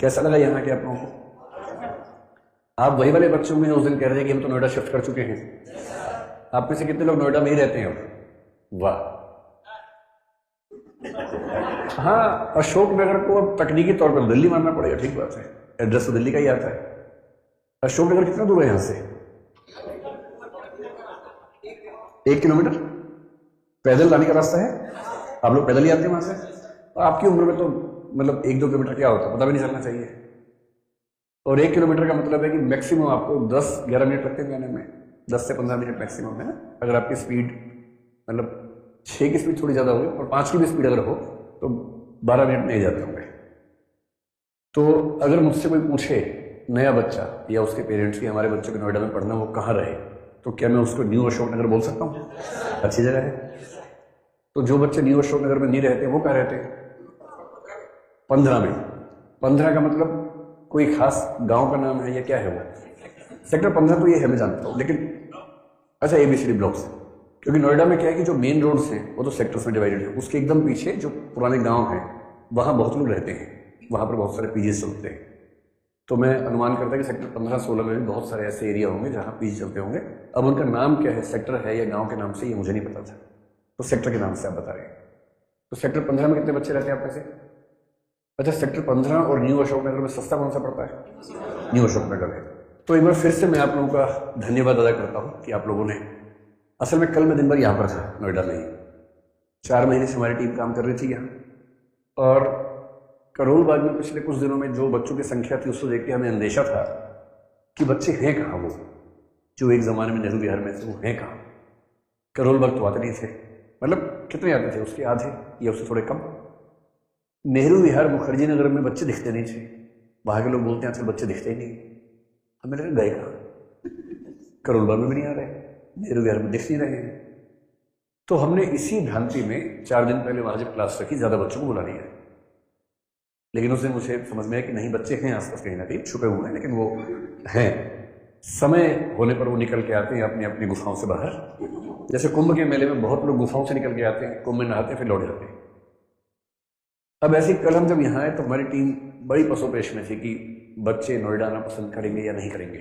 कैसा लगा यहाँ के आप लोगों को? आप वही वाले बच्चे होंगे जो उस दिन कह रहे थे कि हम तो नोएडा शिफ्ट कर चुके हैं। आप में से कितने लोग नोएडा में ही रहते हैं अब? वाह। हाँ, अशोक नगर को अब तकनीकी तौर पर दिल्ली मानना पड़ेगा, ठीक बात है, एड्रेस तो दिल्ली का ही आता है। अशोक नगर कितना दूर है यहाँ से? 1 किलोमीटर पैदल लाने का रास्ता है। आप लोग पैदल ही आते हैं वहां से? और आपकी उम्र में तो मतलब 1-2 किलोमीटर क्या होता है पता भी नहीं चलना चाहिए। और 1 किलोमीटर का मतलब है कि मैक्सिमम आपको 10-11 मिनट लगते हैं जाने में, 10 से 15 मिनट मैक्सिमम है ना। अगर आपकी स्पीड मतलब 6 की स्पीड थोड़ी ज़्यादा होगी और 5 की भी स्पीड अगर हो तो 12 मिनट नहीं जाते होंगे। तो अगर मुझसे कोई पूछे नया बच्चा या उसके पेरेंट्स की हमारे बच्चे को नोएडा में पढ़ना, वो कहाँ रहे, तो क्या मैं उसको न्यू अशोक नगर बोल सकता हूँ? अच्छी जगह है। तो जो बच्चे न्यू अशोक नगर में नहीं रहते वो कहाँ रहते हैं? 15 में। 15 का मतलब कोई खास गांव का नाम है या क्या है वो? सेक्टर 15 तो ये है, मैं जानता हूँ, लेकिन अच्छा ABCD ब्लॉक्स, क्योंकि नोएडा में क्या है कि जो मेन रोड्स हैं वो तो सेक्टर्स में डिवाइडेड है। उसके एकदम पीछे जो पुराने गांव हैं वहाँ बहुत लोग रहते हैं, वहाँ पर बहुत सारे पीजी चलते हैं। तो मैं अनुमान करता हूँ कि सेक्टर 15-16 में भी बहुत सारे ऐसे एरिया होंगे जहाँ पीजी चलते होंगे। अब उनका नाम क्या है, सेक्टर है या गाँव के नाम से, ये मुझे नहीं पता था। तो सेक्टर के नाम से आप बता रहे हैं। तो सेक्टर 15 में कितने बच्चे रहते हैं आप में से? अच्छा, सेक्टर 15 और न्यू अशोक नगर में सस्ता कौन सा पड़ता है? न्यू अशोक नगर है। तो एक बार फिर से मैं आप लोगों का धन्यवाद अदा करता हूँ कि आप लोगों ने, असल में कल मैं दिन भर यहाँ पर था नोएडा में ही, 4 महीने से हमारी टीम काम कर रही थी यहाँ। और करोल बाग में पिछले कुछ दिनों में जो बच्चों की संख्या थी उसको देख के हमें अंदेशा था कि बच्चे हैं कहाँ, वो जो एक ज़माने में नेहरू विहार में थे वो हैं कहाँ। करोल बाग तो आते नहीं थे, मतलब कितने आते थे उसके आधे या उससे थोड़े कम। नेहरू विहार मुखर्जी नगर में बच्चे दिखते नहीं थे, वहाँ के लोग बोलते हैं आजकल बच्चे दिखते ही नहीं। हमें लगा गए कहाँ, करोल बाग में भी नहीं आ रहे, नेहरू विहार में दिख नहीं रहे हैं। तो हमने इसी भ्रांति में 4 दिन पहले वहाँ जब क्लास रखी, ज़्यादा बच्चों को बुला लिया, लेकिन उस दिन मुझे समझ में आया कि नहीं, बच्चे हैं आसपास कहीं ना कहीं छुपे हुए हैं, लेकिन वो हैं, समय होने पर वो निकल के आते हैं अपनी अपनी गुफाओं से बाहर। जैसे कुंभ के मेले में बहुत लोग गुफाओं से निकल के आते हैं, कुंभ में नहाते हैं फिर लौट जाते हैं। अब ऐसे कल हम जब यहाँ आए तो हमारी टीम बड़ी पसोपेश में थी कि बच्चे नोएडा आना पसंद करेंगे या नहीं करेंगे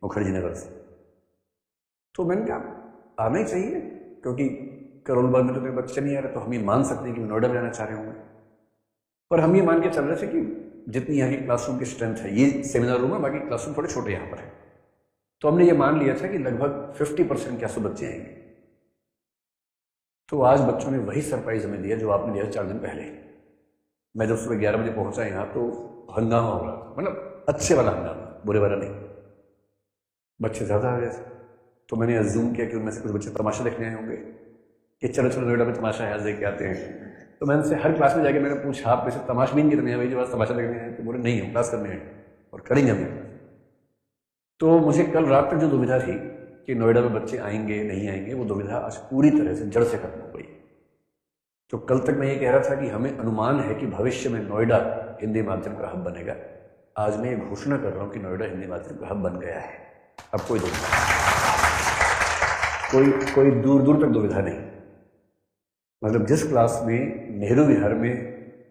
मुखर्जी नगर से। तो मैंने कहा आना ही चाहिए, क्योंकि करोल बाग में तो कोई बच्चे नहीं आ रहे, तो हम ये मान सकते हैं कि नोएडा में आना चाह रहे होंगे। पर हम ये मान के चल रहे थे कि जितनी यहाँ की क्लासरूम की स्ट्रेंथ है, ये सेमिनार रूम है, बाकी क्लासरूम थोड़े छोटे यहाँ पर है, तो हमने ये मान लिया था कि लगभग 50% के आसपास बच्चे आएंगे। तो आज बच्चों ने वही सरप्राइज हमें दिया जो आपने दिया 4 दिन पहले। मैं जब सुबह 11 बजे पहुंचा यहाँ तो हंगामा हो रहा था, मतलब अच्छे वाला हंगामा, बुरे वाला नहीं। बच्चे ज़्यादा आ गए थे, तो मैंने अज्यूम किया कि उनमें से कुछ बच्चे तमाशा देखने आए होंगे कि चलो चलो नोएडा में तमाशा है, आज देख के आते हैं। तो मैंने से हर क्लास में जाके मैंने पूछा, आप में से तमाशबीन कितने हैं भाई जो आज तमाशा देखने हैं? तो बोले नहीं, हम क्लास करने हैं और करेंगे हम। तो मुझे कल रात तक जो दुविधा थी कि नोएडा में बच्चे आएंगे नहीं आएंगे, वो दुविधा आज पूरी तरह से जड़ से खत्म हो गई। तो कल तक मैं ये कह रहा था कि हमें अनुमान है कि भविष्य में नोएडा हिंदी माध्यम का हब बनेगा। आज मैं ये घोषणा कर रहा हूँ कि नोएडा हिंदी माध्यम का हब बन गया है। अब कोई दुविधा, कोई दूर दूर तक दुविधा नहीं। मतलब जिस क्लास में नेहरू विहार में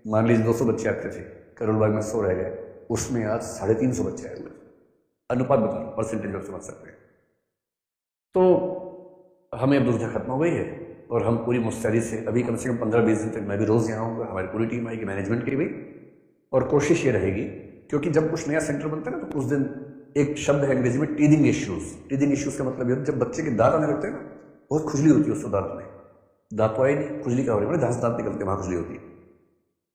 मान लीजिए 200 बच्चे आते थे, करोल बाग में 100 रह गए, उसमें आज 350 बच्चे आए हुए। अनुपात बता रहा हूँ, परसेंटेज लोग समझ सकते हैं। तो हमें अब दुविधा खत्म हो गई है और हम पूरी मुस्तैदी से अभी कम से कम 15-20 दिन तक मैं भी रोज़ यहाँ आऊँगा, हमारी पूरी टीम आएगी, मैनेजमेंट की भी। और कोशिश ये रहेगी, क्योंकि जब कुछ नया सेंटर बनता है ना तो उस दिन एक शब्द है अंग्रेजी में टीदिंग इश्यूज़। टीदिंग इश्यूज़ का मतलब ये जब बच्चे के दांत आने लगते हैं ना, बहुत खुजली होती है उसको दांत में, दांत तो आए नहीं, खुजली का हो रही है, जहाँ से दांत निकलते हैं वहाँ खुजली होती है।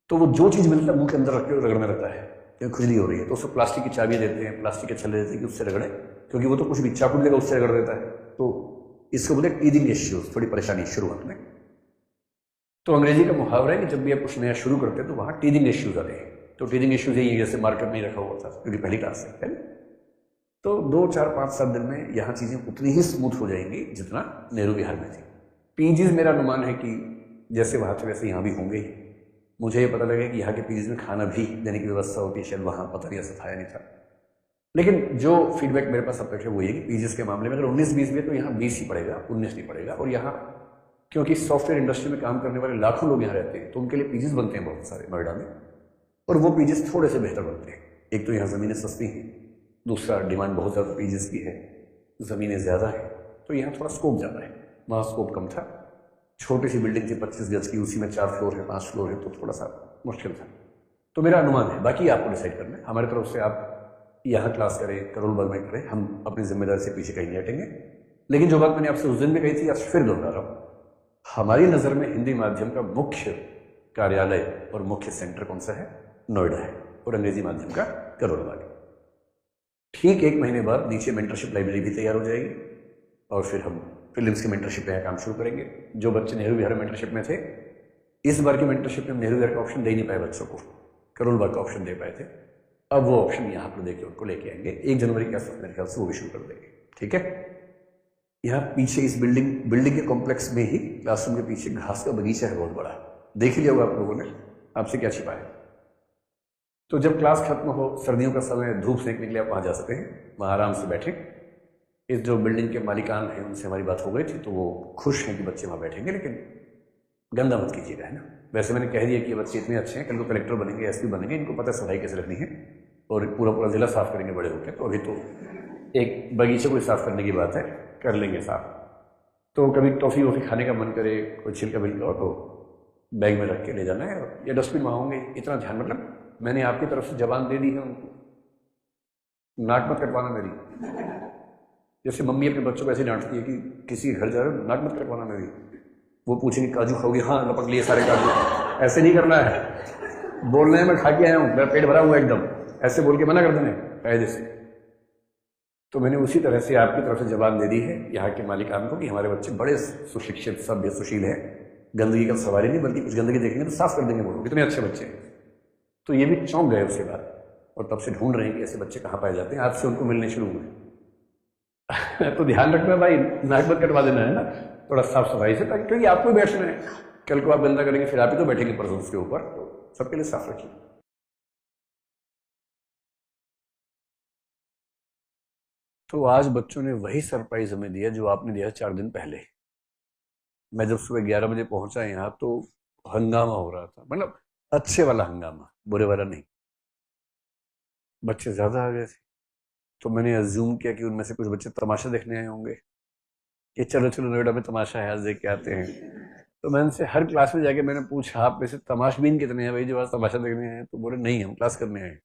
तो वो जो चीज़ मिलता है मुंह के अंदर रख के रगड़ने लगता है क्योंकि खुजली हो रही है, तो उसको प्लास्टिक की चाबियाँ देते हैं, प्लास्टिक के छल्ले देते हैं कि उससे रगड़े, क्योंकि वो तो कुछ भी चाकू लेगा उससे रगड़ देता है। तो इसको बोलते हैं टीदिंग इश्यूज़, थोड़ी परेशानी शुरुआत में। तो अंग्रेजी का मुहावरा है कि जब भी आप कुछ नया शुरू करते हैं तो वहाँ टीदिंग इश्यूज़ आते हैं। तो टीदिंग इश्यूज़ यही है, जैसे मार्केट में रखा हुआ था क्योंकि पहली क्लास है। तो 2, 4, 5, 7 दिन में यहाँ चीज़ें उतनी ही स्मूथ हो जाएंगी जितना नेहरू विहार में थी। पीजीज मेरा अनुमान है कि जैसे वहाँ थे वैसे यहाँ भी होंगे ही। मुझे ये पता लगा कि यहाँ के पीजीज में खाना भी देने की व्यवस्था होती है, शायद वहाँ पता नहीं ऐसा था या नहीं था। लेकिन जो फीडबैक मेरे पास अब तक है वो ये कि पीजीज के मामले में अगर 19-20 भी है तो यहाँ 20 ही पड़ेगा, 19 नहीं पड़ेगा। और यहाँ क्योंकि सॉफ्टवेयर इंडस्ट्री में काम करने वाले लाखों लोग यहाँ रहते हैं तो उनके लिए पीजीज बनते हैं बहुत सारे नोएडा में, और वो पीजीज थोड़े से बेहतर बनते हैं। एक तो यहाँ ज़मीनें सस्ती हैं, दूसरा डिमांड बहुत ज़्यादा पीजीज की है, ज़मीनें ज़्यादा हैं, तो यहाँ थोड़ा स्कोप ज़्यादा है, वहाँ स्कोप कम था। छोटी सी बिल्डिंग थी 25 गज की, उसी में 4 फ्लोर है 5 फ्लोर है, तो थोड़ा सा मुश्किल था। तो मेरा अनुमान है, बाकी आपको डिसाइड करना है। हमारी तरफ से आप यहाँ क्लास करें, करोलबाग में करें, हम अपनी जिम्मेदारी से पीछे कहीं नहीं हटेंगे। लेकिन जो बात मैंने आपसे उस दिन भी कही थी, आज फिर दोहरा रहा हूँ, हमारी नज़र में हिंदी माध्यम का मुख्य कार्यालय और मुख्य सेंटर कौन सा है? नोएडा है, और अंग्रेजी माध्यम का करोलबाग। ठीक 1 महीने बाद नीचे मेंटरशिप लाइब्रेरी भी तैयार हो जाएगी, और फिर हम फिल्म्स की मेंटरशिप पे काम शुरू करेंगे। जो बच्चे नेहरू विहार मेंटरशिप में थे, इस बार की मेंटरशिप में हम नेहरू विहार का ऑप्शन दे नहीं पाए बच्चों को, करोलबाग का ऑप्शन दे पाए थे। अब वो ऑप्शन यहाँ पर देके उनको लेके आएंगे 1 जनवरी के आसपास, मेरे ख्याल से वो भी शुरू कर देंगे। ठीक है, यहाँ पीछे इस बिल्डिंग के कॉम्प्लेक्स में ही क्लासरूम के पीछे घास का बगीचा है बहुत बड़ा, देख लिया होगा आप लोगों ने, आपसे क्या छिपा है। तो जब क्लास खत्म हो, सर्दियों का समय, धूप सेकने के लिए आप वहाँ जा सकते हैं, वहाँ आराम से बैठे। इस जो बिल्डिंग के मालिकान हैं उनसे हमारी बात हो गई थी, तो वो खुश हैं कि बच्चे वहाँ बैठेंगे, लेकिन गंदा मत कीजिएगा, है ना। वैसे मैंने कह दिया कि ये बच्चे इतने अच्छे हैं, कल को कलेक्टर बनेंगे, एसपी बनेंगे, इनको पता है सफाई कैसे रखनी है, और पूरा जिला साफ करेंगे बड़े होकर। तो अभी तो एक बगीचे को साफ करने की बात है, कर लेंगे साफ। तो कभी टॉफ़ी वॉफ़ी खाने का मन करे, कोई छिलका बिलका हो तो बैग में रख के ले जाना है, और ये डस्टबिन वहाँ होंगे, इतना ध्यान। मतलब मैंने आपकी तरफ से जबान दे दी है उनको, नाक मत कटवाना मेरी। जैसे मम्मी अपने बच्चों को ऐसे डांटती है कि किसी घर जा रहे हो, नाक मत कटवाना मेरी। वो पूछेंगे काजू खाओगे? हाँ, लपक लिए सारे काजू। ऐसे नहीं करना है, बोलना है मैं खा के आया हूँ, मेरा पेट भरा हुआ एकदम, ऐसे बोल के मना कर देना कायदे से। तो मैंने उसी तरह से आपकी तरफ से जवाब दे दी है यहाँ के मालिकान को कि हमारे बच्चे बड़े सुशिक्षित, सभ्य, सुशील हैं, गंदगी का सवाल ही नहीं, बल्कि कुछ गंदगी देखेंगे तो साफ कर देंगे, वो कितने अच्छे बच्चे हैं। तो ये भी चौंक गए उसके बाद, और तब से ढूंढ रहे हैं कि ऐसे बच्चे कहाँ पाए जाते हैं। आज से उनको मिलने शुरू हुए। तो ध्यान रखना भाई, नाक मत कटवा देना है ना, थोड़ा साफ सफाई से, ताकि क्योंकि आपको भी बैठना है, कल को आप गंदा करेंगे फिर आप ही तो बैठेंगे पर्सन के ऊपर, तो सबके लिए साफ रखिए। तो आज बच्चों ने वही सरप्राइज हमें दिया जो आपने दिया 4 दिन पहले। मैं जब सुबह 11 बजे पहुंचा यहाँ तो हंगामा हो रहा था, मतलब अच्छे वाला हंगामा, बुरे वाला नहीं। बच्चे ज्यादा आ गए थे, तो मैंने अज्यूम किया कि उनमें से कुछ बच्चे तमाशा देखने आए होंगे कि चलो चलो नोएडा में तमाशा है, आज देख के आते हैं। तो मैंने से हर क्लास में जाके मैंने पूछा, आप में से तमाशबीन कितने हैं भाई जो आज तमाशा देखने हैं? तो बोले नहीं, हम क्लास करने आए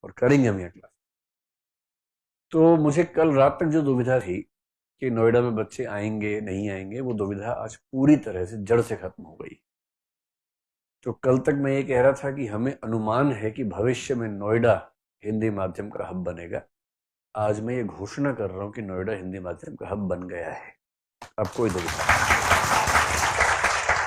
और करेंगे हम यहाँ क्लास। तो मुझे कल रात तक जो दुविधा थी कि नोएडा में बच्चे आएंगे नहीं आएंगे, वो दुविधा आज पूरी तरह से जड़ से खत्म हो गई। तो कल तक मैं ये कह रहा था कि हमें अनुमान है कि भविष्य में नोएडा हिंदी माध्यम का हब बनेगा। आज मैं ये घोषणा कर रहा हूं कि नोएडा हिंदी माध्यम का हब बन गया है। अब कोई दुविधा